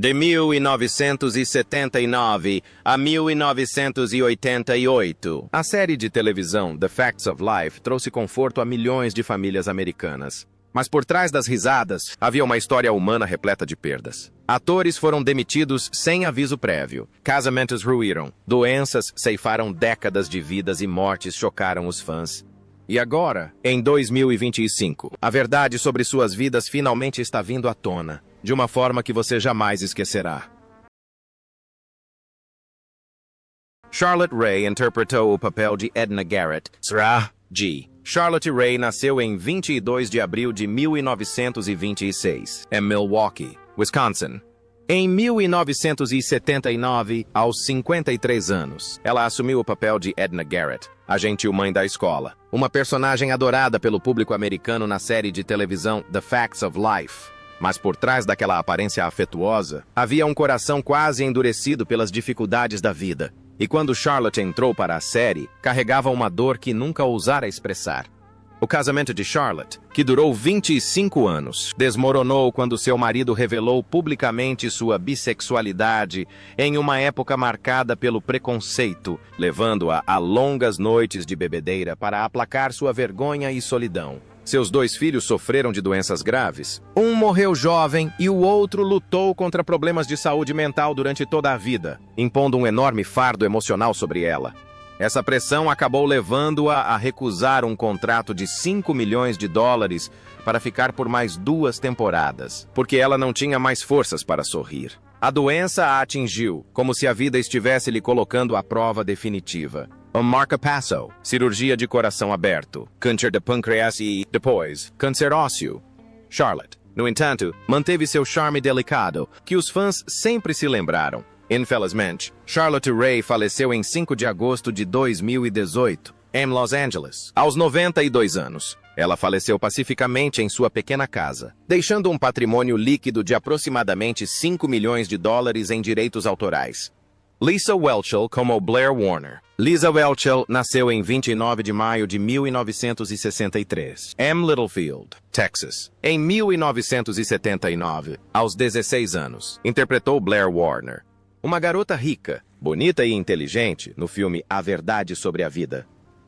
De 1979 a 1988. A série de televisão The Facts of Life trouxe conforto a milhões de famílias americanas. Mas por trás das risadas, havia uma história humana repleta de perdas. Atores foram demitidos sem aviso prévio. Casamentos ruíram. Doenças ceifaram décadas de vidas e mortes chocaram os fãs. E agora, em 2025, a verdade sobre suas vidas finalmente está vindo à tona, de uma forma que você jamais esquecerá. Charlotte Rae interpretou o papel de Edna Garrett, Sra. G. Charlotte Rae nasceu em 22 de abril de 1926, em Milwaukee, Wisconsin. Em 1979, aos 53 anos, ela assumiu o papel de Edna Garrett, a gentil mãe da escola, uma personagem adorada pelo público americano na série de televisão The Facts of Life. Mas por trás daquela aparência afetuosa, havia um coração quase endurecido pelas dificuldades da vida. E quando Charlotte entrou para a série, carregava uma dor que nunca ousara expressar. O casamento de Charlotte, que durou 25 anos, desmoronou quando seu marido revelou publicamente sua bissexualidade em uma época marcada pelo preconceito, levando-a a longas noites de bebedeira para aplacar sua vergonha e solidão. Seus 2 filhos sofreram de doenças graves. Um morreu jovem e o outro lutou contra problemas de saúde mental durante toda a vida, impondo um enorme fardo emocional sobre ela. Essa pressão acabou levando-a a recusar um contrato de $5 milhões para ficar por mais 2 temporadas, porque ela não tinha mais forças para sorrir. A doença a atingiu, como se a vida estivesse lhe colocando à prova definitiva. Um marcapasso, cirurgia de coração aberto, câncer de pâncreas e, depois, câncer ósseo. Charlotte, no entanto, manteve seu charme delicado, que os fãs sempre se lembraram. Infelizmente, Charlotte Rae faleceu em 5 de agosto de 2018, em Los Angeles, aos 92 anos. Ela faleceu pacificamente em sua pequena casa, deixando um patrimônio líquido de aproximadamente $5 milhões em direitos autorais. Lisa Whelchel como Blair Warner. Lisa Whelchel nasceu em 29 de maio de 1963, em Littlefield, Texas. Em 1979, aos 16 anos, interpretou Blair Warner, uma garota rica, bonita e inteligente no filme A Verdade sobre a Vida.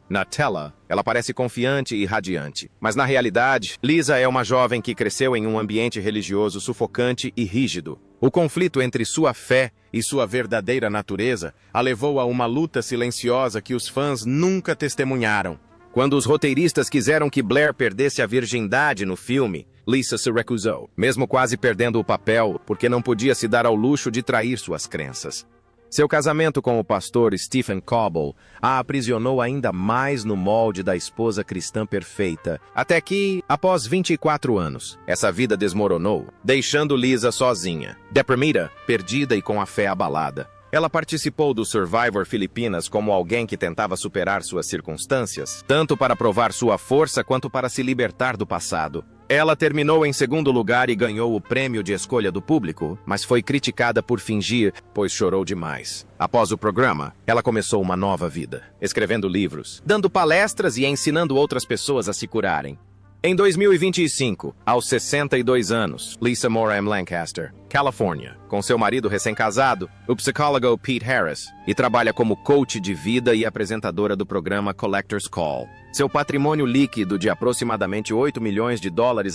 Na tela, ela parece confiante e radiante, mas na realidade, Lisa é uma jovem que cresceu em um ambiente religioso sufocante e rígido. O conflito entre sua fé e sua verdadeira natureza a levou a uma luta silenciosa que os fãs nunca testemunharam. Quando os roteiristas quiseram que Blair perdesse a virgindade no filme, Lisa se recusou, mesmo quase perdendo o papel, porque não podia se dar ao luxo de trair suas crenças. Seu casamento com o pastor Stephen Coble a aprisionou ainda mais no molde da esposa cristã perfeita, até que, após 24 anos, essa vida desmoronou, deixando Lisa sozinha, deprimida, perdida e com a fé abalada. Ela participou do Survivor Filipinas como alguém que tentava superar suas circunstâncias, tanto para provar sua força quanto para se libertar do passado. Ela terminou em 2º lugar e ganhou o prêmio de escolha do público, mas foi criticada por fingir, pois chorou demais. Após o programa, ela começou uma nova vida, escrevendo livros, dando palestras e ensinando outras pessoas a se curarem. Em 2025, aos 62 anos, Lisa mora em Lancaster, Califórnia, com seu marido recém-casado, o psicólogo Pete Harris, e trabalha como coach de vida e apresentadora do programa Collector's Call. Seu patrimônio líquido de aproximadamente $8 milhões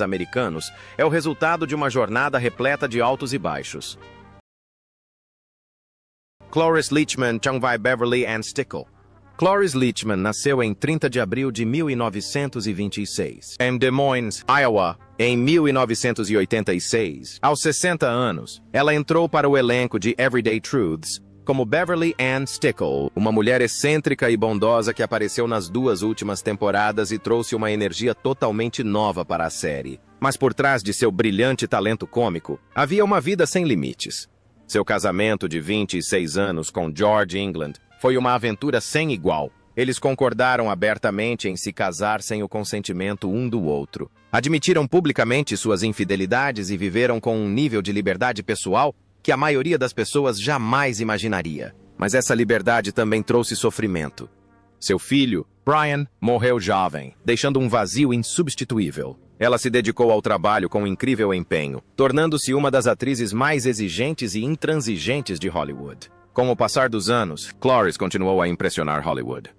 americanos é o resultado de uma jornada repleta de altos e baixos. Cloris Leachman Chungvai Beverly Ann Stickle. Cloris Leachman nasceu em 30 de abril de 1926, em Des Moines, Iowa. Em 1986, aos 60 anos, ela entrou para o elenco de Everyday Truths como Beverly Ann Stickle, uma mulher excêntrica e bondosa que apareceu nas 2 últimas temporadas e trouxe uma energia totalmente nova para a série. Mas por trás de seu brilhante talento cômico, havia uma vida sem limites. Seu casamento de 26 anos com George England foi uma aventura sem igual. Eles concordaram abertamente em se casar sem o consentimento um do outro. Admitiram publicamente suas infidelidades e viveram com um nível de liberdade pessoal que a maioria das pessoas jamais imaginaria. Mas essa liberdade também trouxe sofrimento. Seu filho, Brian morreu jovem, deixando um vazio insubstituível. Ela se dedicou ao trabalho com incrível empenho, tornando-se uma das atrizes mais exigentes e intransigentes de Hollywood. Com o passar dos anos, Cloris continuou a impressionar Hollywood.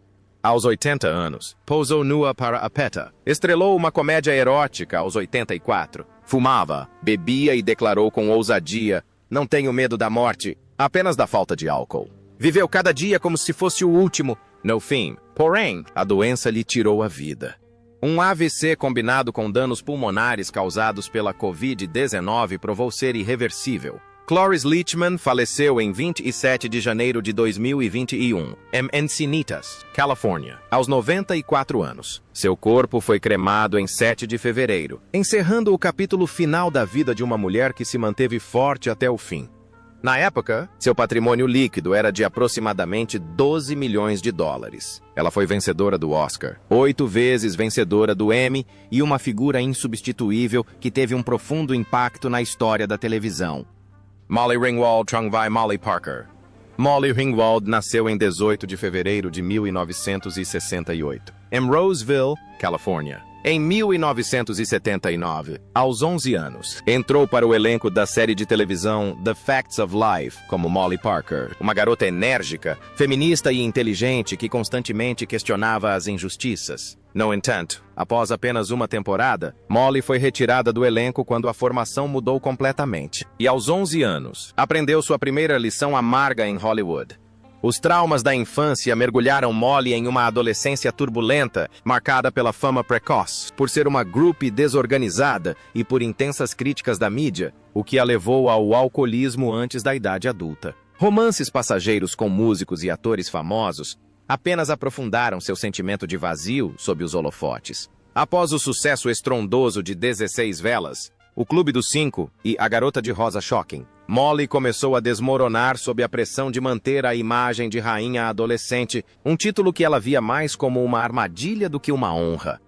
Aos 80 anos, posou nua para a PETA. Estrelou uma comédia erótica aos 84. Fumava, bebia e declarou com ousadia: "Não tenho medo da morte, apenas da falta de álcool." Viveu cada dia como se fosse o último. No fim, porém, a doença lhe tirou a vida. Um AVC combinado com danos pulmonares causados pela Covid-19 provou ser irreversível. Cloris Leachman faleceu em 27 de janeiro de 2021, em Encinitas, Califórnia, aos 94 anos. Seu corpo foi cremado em 7 de fevereiro, encerrando o capítulo final da vida de uma mulher que se manteve forte até o fim. Na época, seu patrimônio líquido era de aproximadamente 12 milhões de dólares. Ela foi vencedora do Oscar, 8 vezes vencedora do Emmy e uma figura insubstituível que teve um profundo impacto na história da televisão. Molly Ringwald Chung-Vai Molly Parker. Molly Ringwald nasceu em 18 de fevereiro de 1968, em Roseville, Califórnia. Em 1979, aos 11 anos, entrou para o elenco da série de televisão The Facts of Life como Molly Parker, uma garota enérgica, feminista e inteligente que constantemente questionava as injustiças. No entanto, após apenas uma temporada, Molly foi retirada do elenco quando a formação mudou completamente. E aos 11 anos, aprendeu sua primeira lição amarga em Hollywood. Os traumas da infância mergulharam Molly em uma adolescência turbulenta, marcada pela fama precoce, por ser uma groupie desorganizada e por intensas críticas da mídia, o que a levou ao alcoolismo antes da idade adulta. Romances passageiros com músicos e atores famosos apenas aprofundaram seu sentimento de vazio sob os holofotes. Após o sucesso estrondoso de 16 Velas, O Clube dos Cinco e A Garota de Rosa Shocking, Molly começou a desmoronar sob a pressão de manter a imagem de rainha adolescente, um título que ela via mais como uma armadilha do que uma honra.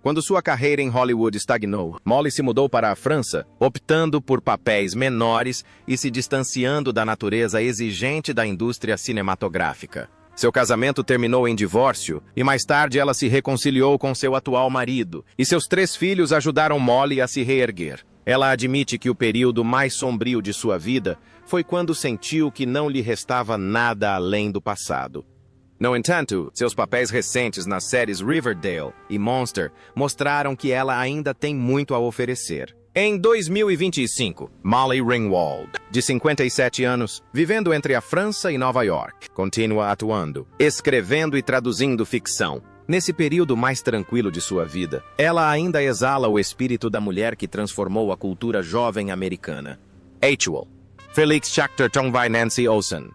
Quando sua carreira em Hollywood estagnou, Molly se mudou para a França, optando por papéis menores e se distanciando da natureza exigente da indústria cinematográfica. Seu casamento terminou em divórcio e mais tarde ela se reconciliou com seu atual marido, e seus 3 filhos ajudaram Molly a se reerguer. Ela admite que o período mais sombrio de sua vida foi quando sentiu que não lhe restava nada além do passado. No entanto, seus papéis recentes nas séries Riverdale e Monster mostraram que ela ainda tem muito a oferecer. Em 2025, Molly Ringwald, de 57 anos, vivendo entre a França e Nova York, continua atuando, escrevendo e traduzindo ficção. Nesse período mais tranquilo de sua vida, ela ainda exala o espírito da mulher que transformou a cultura jovem americana. H.W. Felix Schachter Chung-Vai Nancy Olsen.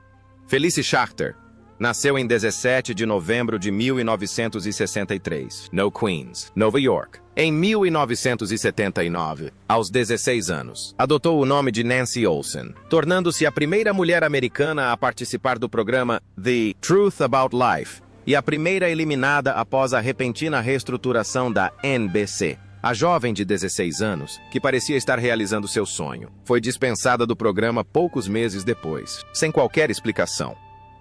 Felice Schachter nasceu em 17 de novembro de 1963, no Queens, Nova York. Em 1979, aos 16 anos, adotou o nome de Nancy Olsen, tornando-se a primeira mulher americana a participar do programa The Truth About Life e a primeira eliminada após a repentina reestruturação da NBC. A jovem de 16 anos, que parecia estar realizando seu sonho, foi dispensada do programa poucos meses depois, sem qualquer explicação.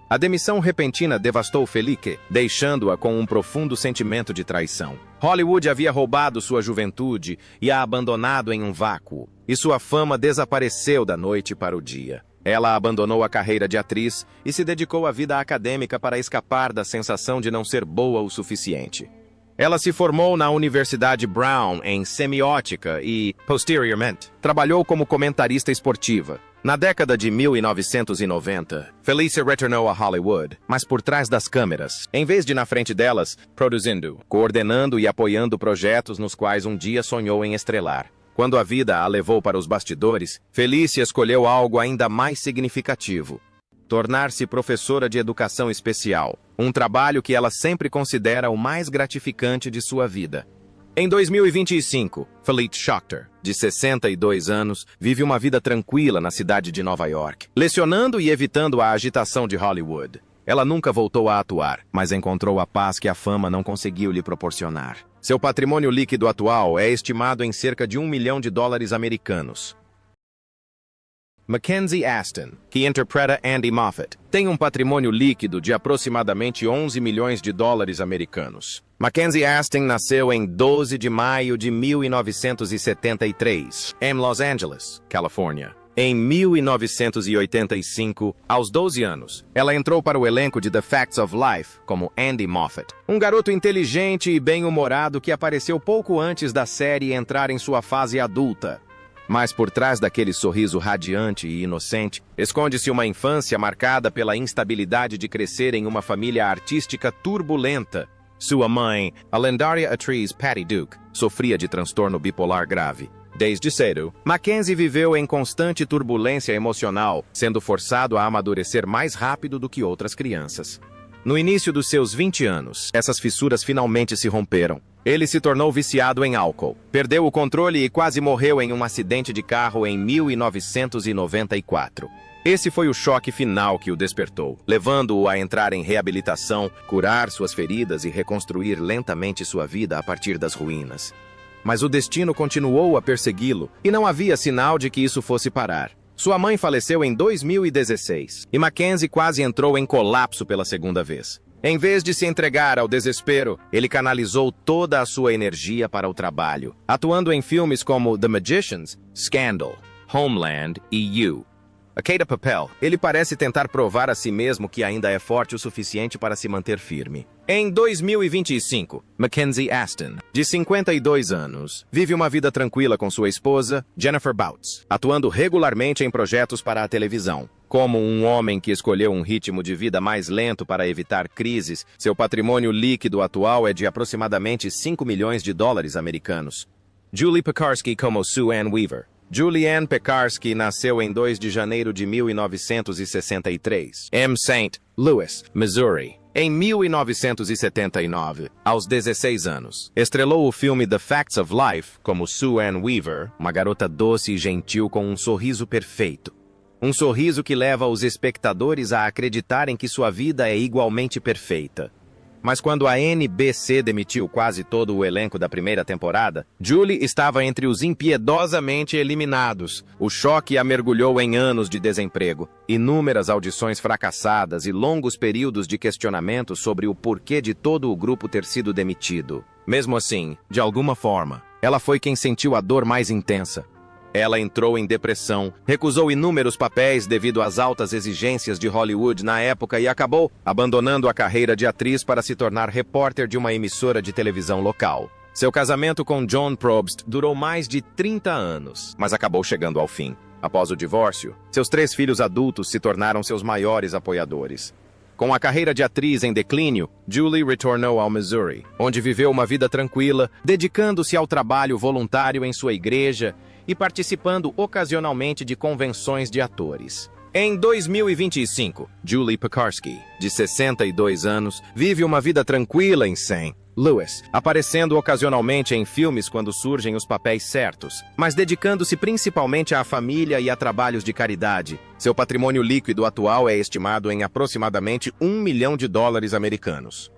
A demissão repentina devastou Felice, deixando-a com um profundo sentimento de traição. Hollywood havia roubado sua juventude e a abandonado em um vácuo, e sua fama desapareceu da noite para o dia. Ela abandonou a carreira de atriz e se dedicou à vida acadêmica para escapar da sensação de não ser boa o suficiente. Ela se formou na Universidade Brown em semiótica e, posteriormente, trabalhou como comentarista esportiva. Na década de 1990, Felice retornou a Hollywood, mas por trás das câmeras, em vez de na frente delas, produzindo, coordenando e apoiando projetos nos quais um dia sonhou em estrelar. Quando a vida a levou para os bastidores, Felice escolheu algo ainda mais significativo: tornar-se professora de educação especial, um trabalho que ela sempre considera o mais gratificante de sua vida. Em 2025, Felice Schachter, de 62 anos, vive uma vida tranquila na cidade de Nova York, lecionando e evitando a agitação de Hollywood. Ela nunca voltou a atuar, mas encontrou a paz que a fama não conseguiu lhe proporcionar. Seu patrimônio líquido atual é estimado em cerca de $1 milhão americanos. Mackenzie Astin, que interpreta Andy Moffat, tem um patrimônio líquido de aproximadamente 11 milhões de dólares americanos. Mackenzie Astin nasceu em 12 de maio de 1973, em Los Angeles, Califórnia. Em 1985, aos 12 anos, ela entrou para o elenco de The Facts of Life como Andy Moffat, um garoto inteligente e bem-humorado que apareceu pouco antes da série entrar em sua fase adulta. Mas por trás daquele sorriso radiante e inocente, esconde-se uma infância marcada pela instabilidade de crescer em uma família artística turbulenta. Sua mãe, a lendária atriz Patty Duke, sofria de transtorno bipolar grave. Desde cedo, Mackenzie viveu em constante turbulência emocional, sendo forçado a amadurecer mais rápido do que outras crianças. No início dos seus 20 anos, essas fissuras finalmente se romperam. Ele se tornou viciado em álcool, perdeu o controle e quase morreu em um acidente de carro em 1994. Esse foi o choque final que o despertou, levando-o a entrar em reabilitação, curar suas feridas e reconstruir lentamente sua vida a partir das ruínas. Mas o destino continuou a persegui-lo, e não havia sinal de que isso fosse parar. Sua mãe faleceu em 2016, e Mackenzie quase entrou em colapso pela segunda vez. Em vez de se entregar ao desespero, ele canalizou toda a sua energia para o trabalho, atuando em filmes como The Magicians, Scandal, Homeland e You. A Casa de Papel, ele parece tentar provar a si mesmo que ainda é forte o suficiente para se manter firme. Em 2025, Mackenzie Astin, de 52 anos, vive uma vida tranquila com sua esposa, Jennifer Bouts, atuando regularmente em projetos para a televisão. Como um homem que escolheu um ritmo de vida mais lento para evitar crises, seu patrimônio líquido atual é de aproximadamente 5 milhões de dólares americanos. Julie Pekarsky como Sue Ann Weaver. Julie Ann Pekarsky nasceu em 2 de janeiro de 1963, em St. Louis, Missouri. Em 1979, aos 16 anos, estrelou o filme The Facts of Life como Sue Ann Weaver, uma garota doce e gentil com um sorriso perfeito. Um sorriso que leva os espectadores a acreditarem que sua vida é igualmente perfeita. Mas quando a NBC demitiu quase todo o elenco da primeira temporada, Julie estava entre os impiedosamente eliminados. O choque a mergulhou em anos de desemprego, inúmeras audições fracassadas e longos períodos de questionamento sobre o porquê de todo o grupo ter sido demitido. Mesmo assim, de alguma forma, ela foi quem sentiu a dor mais intensa. Ela entrou em depressão, recusou inúmeros papéis devido às altas exigências de Hollywood na época e acabou abandonando a carreira de atriz para se tornar repórter de uma emissora de televisão local. Seu casamento com John Probst durou mais de 30 anos, mas acabou chegando ao fim. Após o divórcio, seus 3 filhos adultos se tornaram seus maiores apoiadores. Com a carreira de atriz em declínio, Julie retornou ao Missouri, onde viveu uma vida tranquila, dedicando-se ao trabalho voluntário em sua igreja e participando ocasionalmente de convenções de atores. Em 2025, Julie Pekarsky, de 62 anos, vive uma vida tranquila em St. Louis, aparecendo ocasionalmente em filmes quando surgem os papéis certos, mas dedicando-se principalmente à família e a trabalhos de caridade. Seu patrimônio líquido atual é estimado em aproximadamente 1 milhão de dólares americanos.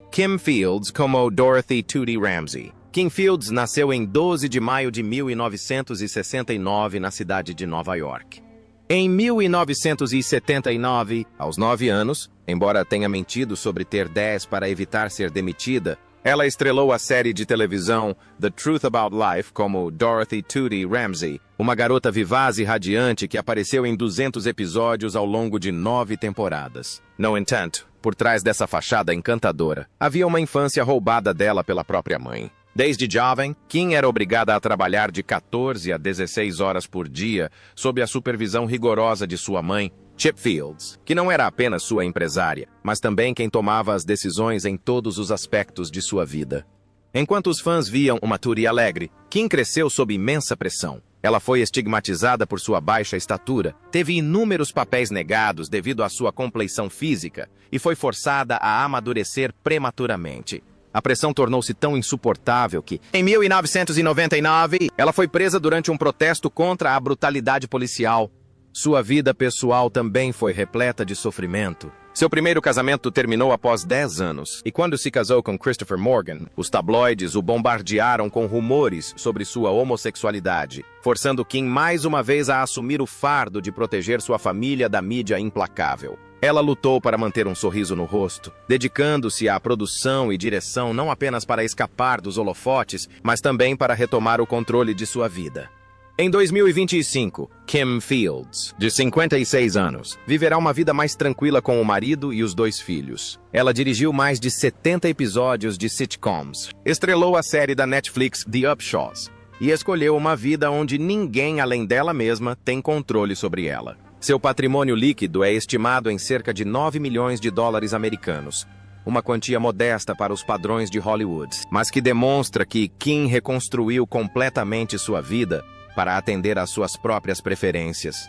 Kim Fields como Dorothy Tootie Ramsey. Kim Fields nasceu em 12 de maio de 1969 na cidade de Nova York. Em 1979, aos 9 anos, embora tenha mentido sobre ter 10 para evitar ser demitida, ela estrelou a série de televisão The Truth About Life como Dorothy Tootie Ramsey, uma garota vivaz e radiante que apareceu em 200 episódios ao longo de 9 temporadas. No entanto, por trás dessa fachada encantadora, havia uma infância roubada dela pela própria mãe. Desde jovem, Kim era obrigada a trabalhar de 14 a 16 horas por dia sob a supervisão rigorosa de sua mãe, Chip Fields, que não era apenas sua empresária, mas também quem tomava as decisões em todos os aspectos de sua vida. Enquanto os fãs viam uma Tootie alegre, Kim cresceu sob imensa pressão. Ela foi estigmatizada por sua baixa estatura, teve inúmeros papéis negados devido à sua compleição física e foi forçada a amadurecer prematuramente. A pressão tornou-se tão insuportável que, em 1999, ela foi presa durante um protesto contra a brutalidade policial. Sua vida pessoal também foi repleta de sofrimento. Seu primeiro casamento terminou após 10 anos, e quando se casou com Christopher Morgan, os tabloides o bombardearam com rumores sobre sua homossexualidade, forçando Kim mais uma vez a assumir o fardo de proteger sua família da mídia implacável. Ela lutou para manter um sorriso no rosto, dedicando-se à produção e direção não apenas para escapar dos holofotes, mas também para retomar o controle de sua vida. Em 2025, Kim Fields, de 56 anos, viverá uma vida mais tranquila com o marido e os 2 filhos. Ela dirigiu mais de 70 episódios de sitcoms, estrelou a série da Netflix The Upshaws e escolheu uma vida onde ninguém além dela mesma tem controle sobre ela. Seu patrimônio líquido é estimado em cerca de 9 milhões de dólares americanos, uma quantia modesta para os padrões de Hollywood, mas que demonstra que Kim reconstruiu completamente sua vida para atender às suas próprias preferências.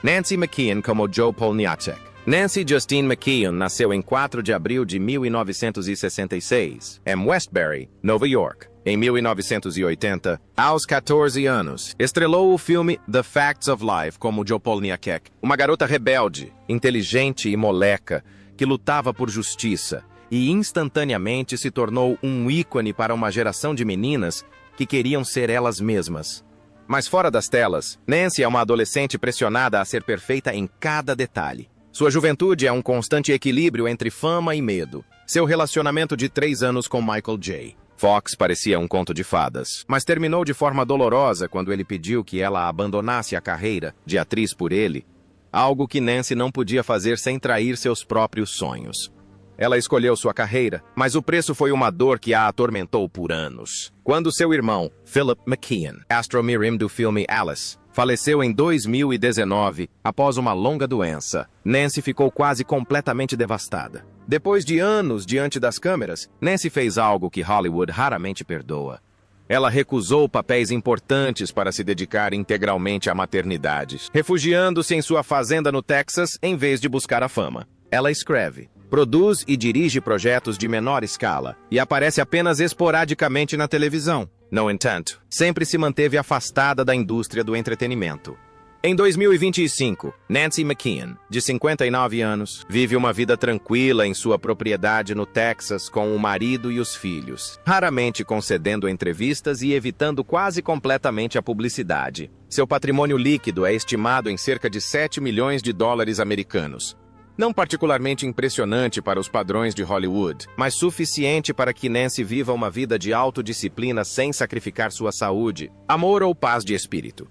Nancy McKeon como Joe Polniaczek. Nancy Justine McKeon nasceu em 4 de abril de 1966, em Westbury, Nova York. Em 1980, aos 14 anos, estrelou o filme The Facts of Life como Joe Polniaczek, uma garota rebelde, inteligente e moleca, que lutava por justiça e instantaneamente se tornou um ícone para uma geração de meninas que queriam ser elas mesmas. Mas fora das telas, Nancy é uma adolescente pressionada a ser perfeita em cada detalhe. Sua juventude é um constante equilíbrio entre fama e medo. Seu relacionamento de 3 anos com Michael J. Fox parecia um conto de fadas, mas terminou de forma dolorosa quando ele pediu que ela abandonasse a carreira de atriz por ele, algo que Nancy não podia fazer sem trair seus próprios sonhos. Ela escolheu sua carreira, mas o preço foi uma dor que a atormentou por anos. Quando seu irmão, Philip McKeon, Astro Mirim do filme Alice, faleceu em 2019 após uma longa doença, Nancy ficou quase completamente devastada. Depois de anos diante das câmeras, Nancy fez algo que Hollywood raramente perdoa. Ela recusou papéis importantes para se dedicar integralmente à maternidade, refugiando-se em sua fazenda no Texas em vez de buscar a fama. Ela escreve, produz e dirige projetos de menor escala e aparece apenas esporadicamente na televisão. No entanto, sempre se manteve afastada da indústria do entretenimento. Em 2025, Nancy McKeon, de 59 anos, vive uma vida tranquila em sua propriedade no Texas com o marido e os filhos, raramente concedendo entrevistas e evitando quase completamente a publicidade. Seu patrimônio líquido é estimado em cerca de 7 milhões de dólares americanos. Não particularmente impressionante para os padrões de Hollywood, mas suficiente para que Nancy viva uma vida de autodisciplina sem sacrificar sua saúde, amor ou paz de espírito.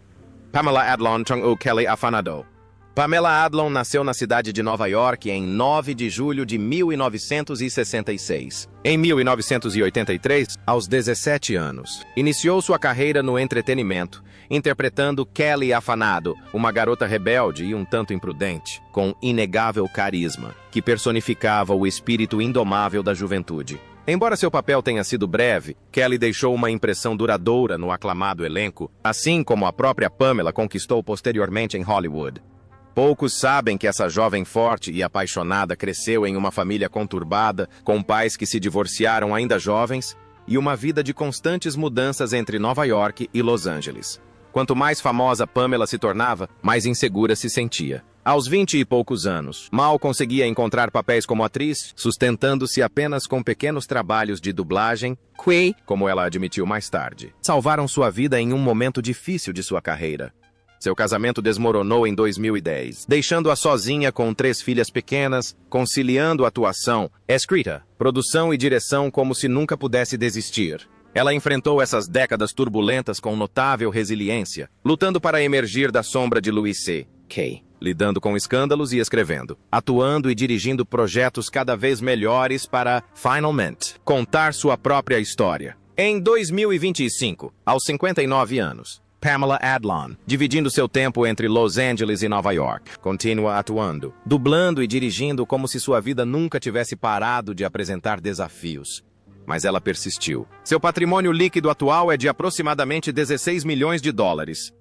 Pamela Adlon Chung-U Kelly Afanado. Pamela Adlon nasceu na cidade de Nova York em 9 de julho de 1966. Em 1983, aos 17 anos, iniciou sua carreira no entretenimento, interpretando Kelly Afanado, uma garota rebelde e um tanto imprudente, com inegável carisma, que personificava o espírito indomável da juventude. Embora seu papel tenha sido breve, Kelly deixou uma impressão duradoura no aclamado elenco, assim como a própria Pamela conquistou posteriormente em Hollywood. Poucos sabem que essa jovem forte e apaixonada cresceu em uma família conturbada, com pais que se divorciaram ainda jovens, e uma vida de constantes mudanças entre Nova York e Los Angeles. Quanto mais famosa Pamela se tornava, mais insegura se sentia. Aos 20 e poucos anos, mal conseguia encontrar papéis como atriz, sustentando-se apenas com pequenos trabalhos de dublagem, que, como ela admitiu mais tarde, salvaram sua vida em um momento difícil de sua carreira. Seu casamento desmoronou em 2010, deixando-a sozinha com 3 filhas pequenas, conciliando atuação, escrita, produção e direção como se nunca pudesse desistir. Ela enfrentou essas décadas turbulentas com notável resiliência, lutando para emergir da sombra de Louis C.K., lidando com escândalos e escrevendo, atuando e dirigindo projetos cada vez melhores para, finalmente, contar sua própria história. Em 2025, aos 59 anos, Pamela Adlon, dividindo seu tempo entre Los Angeles e Nova York, continua atuando, dublando e dirigindo como se sua vida nunca tivesse parado de apresentar desafios. Mas ela persistiu. Seu patrimônio líquido atual é de aproximadamente 16 milhões de dólares.